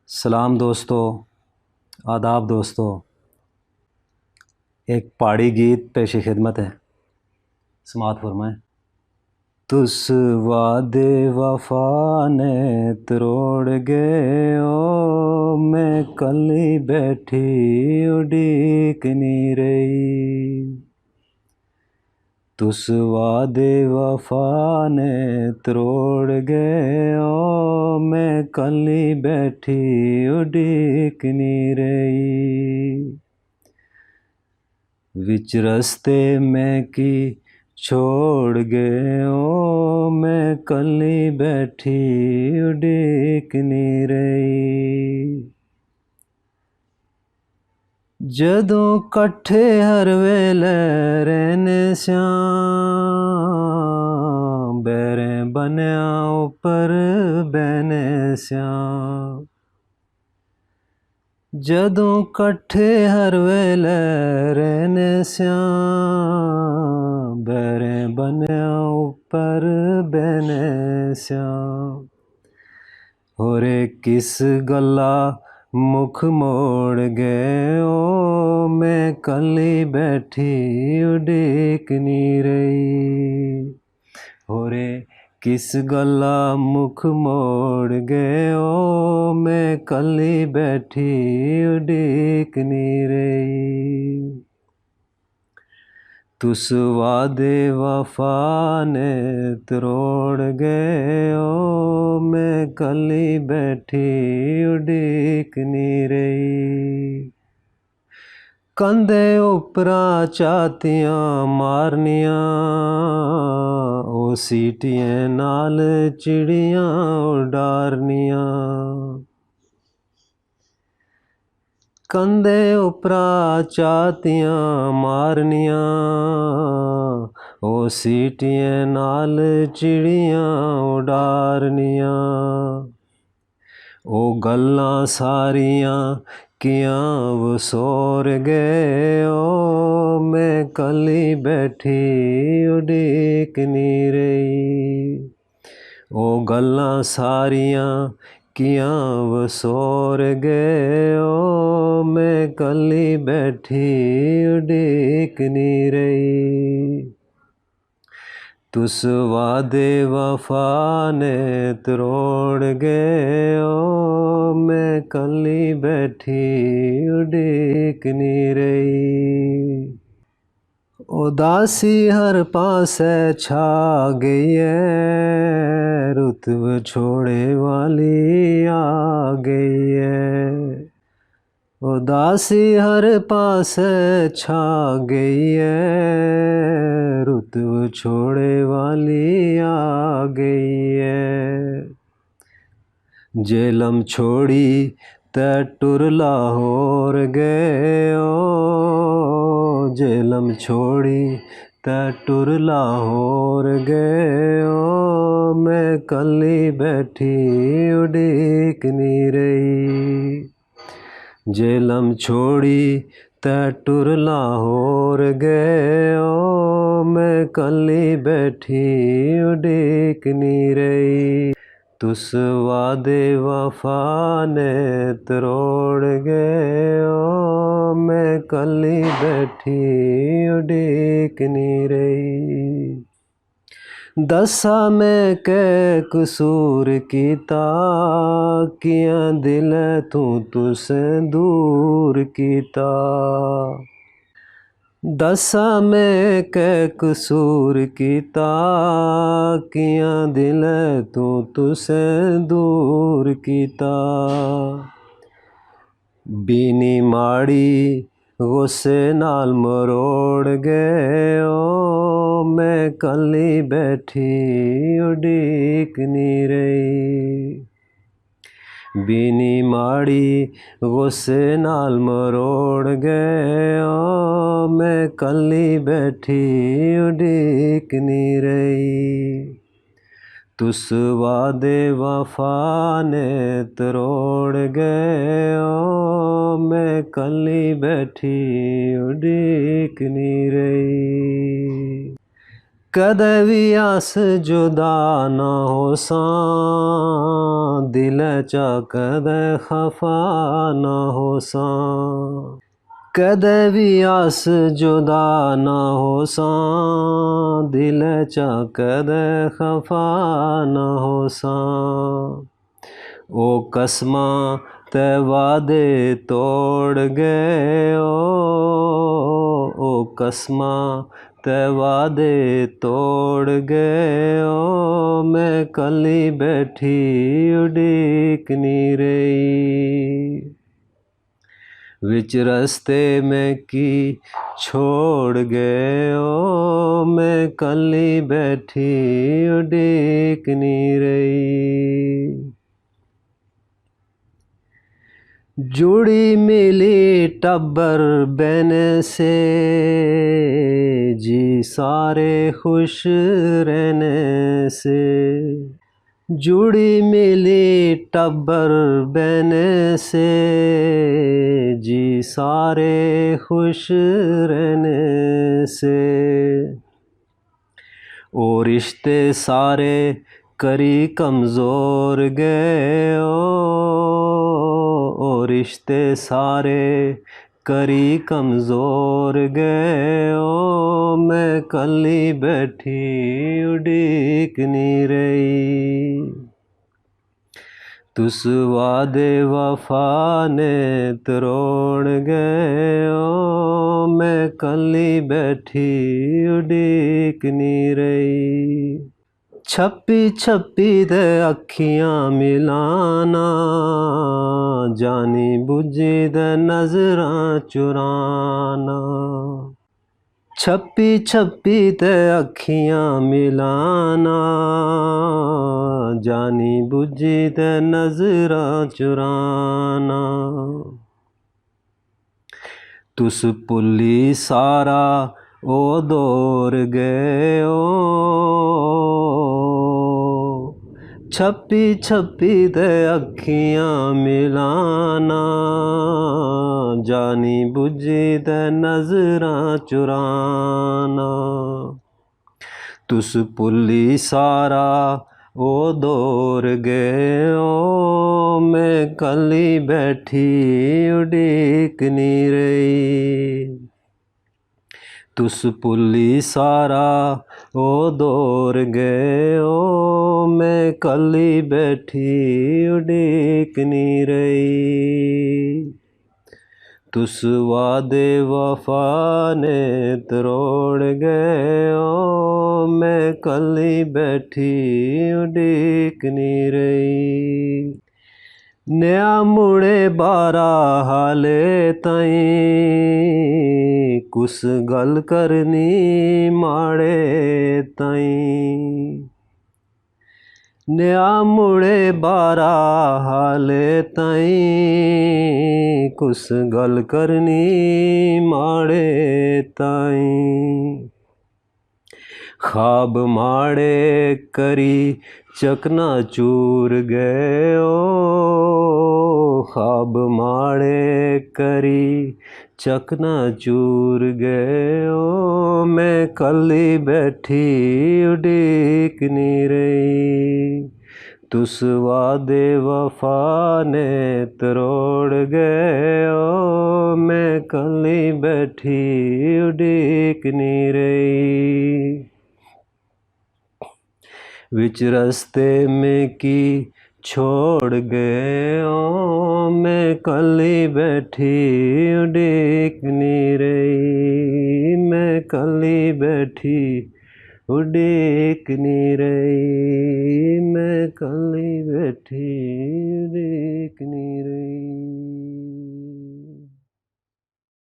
سلام دوستو، آداب دوستو۔ ایک پہاڑی گیت پیش خدمت ہے، سماعت فرمائیں۔ تس وعدے وفا نے تروڑ گئے او، میں کلی بیٹھی اڈیک نہیں رہی۔ تس وعدے وفا نے تروڑ گئے او، میں کلی بیٹھی اڈیک نہیں رہی۔ وچ رستے میں کی چھوڑ گئے او، میں کلی بیٹھی اڈیک نہیں رہی۔ جدوں کٹھے ہر ویلے رہنے سیاں، بیریں بنیا اوپر بہنے سیاں۔ جدوں کٹھے ہر ویلے رہنے سیاں، بیریں بنیا اوپر بہنے سیاں۔ ہورے کس گلا مکھ موڑ گئے او، میں کلی بیٹھی اڈیک نہیں رہی۔ ہورے کس گلا مکھ موڑ گئے او، میں کلی بیٹھی اڈیک نہیں رہی۔ تس وعدے وفا نے تروڑ گئے او، میں کلی بیٹھی اڈیک نہیں رہی۔ کندھے اوپراں چاتیاں مارنیاں، او سیٹیاں نال چڑیاں اڈارنیاں۔ کندھے اوپراں چاتیاں مارنیاں، او سیٹیاں نال چڑیاں اڈارنیاں۔ او گلاں ساریاں کیاں وسور گئے او، میں کلی بیٹھی اڈیک نہیں رہی۔ او گلاں ساریاں کیاں وسور گئے او، میں کلی بیٹھی اڈیک نہیں رہی۔ تس وعدے وفا نے تروڑ گئے او، میں کلی بیٹھی اڈیک نہیں رہی۔ اداسی ہر پاسے چھا گئی ہے، رت وچھوڑے والی آ گئی ہے۔ اداسی ہر پاسے چھا گئی ہے، رت وچھوڑے والی آ گئی ہے۔ جہلم چھوڑی تے ٹر لاہور گئے او، جہلم چھوڑی تے ٹر لاہور گئے او، میں کلی بیٹھی اڈیک نہیں رہی۔ جہلم چھوڑی تے ٹر لاہور گئے او، میں کلی بیٹھی اڈیک نہیں رہی۔ تس وعدے وفا نے تروڑ گئے او، میں کلی بیٹھی اڈیک نہیں رہی۔ دسا میں کہ قصور کیتا، کیاں دل تسیں دور کیتا۔ دسا میں کہ قصور کیتا، کیاں دل تسیں دور کیتا۔ بینی ماڑی غصے نال مروڑ گئے او، میں کلی بیٹھی اڈیک نہیں رہی۔ بینی ماڑی غصے نال مروڑ گئے او، میں کلی بیٹھی اڈیک نہیں رہی۔ تس وعدے وفا نے تروڑ گئے او، میں کلی بیٹھی اڈیک نہیں رہی۔ کدے وی آس جدا نہ ہوساں، دل چا کدے خفا نہ ہوساں، کدے وی آس جدا نہ ہوساں، دل چا کدے خفا نہ ہوساں، او قسماں تے وعدے توڑ گئے او قسماں تے وعدے توڑ گئے میں کلی بیٹھی اڈیکنی رہی، وچ رستے میں کی چھوڑ گئے میں کلی بیٹھی اڈیکنی رہی، جڑی ملی ٹبر بہنے سے جی سارے خوش رہنے سے، جڑی ملی ٹبر بہنے سے جی سارے خوش رہنے سے، او رشتے سارے کری کمزور گئے او رشتے سارے کری کمزور گئے میں کلی بیٹھی اڈیکنی رہی، تس وعدے وفا نے تروڑ گئے میں کلی بیٹھی اڈیکنی رہی، چھپی چھپی دے اکھیاں ملانا، جانی بجھی دے نظراں چرانا، چھپی چھپی تے اکھیاں ملانا، جانی بجھی تے نظراں چرانا، تس پلی سارا او دور گئے چھپی چھپی تے اکھیاں ملانا، جانی بجھی تے نظراں چرانا، تس پلی سارا او دور گئے میں کلی بیٹھی اڈیکنی رہی، تس پلی سارا او دور گئے میں کلی بیٹھی اڈیکنی رہی، تس وعدے وفا نے تروڑ گئے میں کلی بیٹھی اڈیکنی رہی، نیا مڑے بارہ حالے تائیں کس گل کرنی ماڑے تائیں، نیا مڑے بارہ حالے تائیں کس گل کرنی ماڑے تائیں، خواب ماڑے کری چکنا چور گئے خواب ماڑے کری چکنا چور گئے میں کلی بیٹھی اڈیکنی رہی، تس وعدے وفا نے تروڑ گئے میں کلی بیٹھی اڈیکنی رہی، وچ رستے میں کی چھوڑ گئے میں کلی بیٹھی اڈیکنی رہی، میں کلی بیٹھی اڈیکنی رہی، میں کلی بیٹھی اڈیکنی رہی۔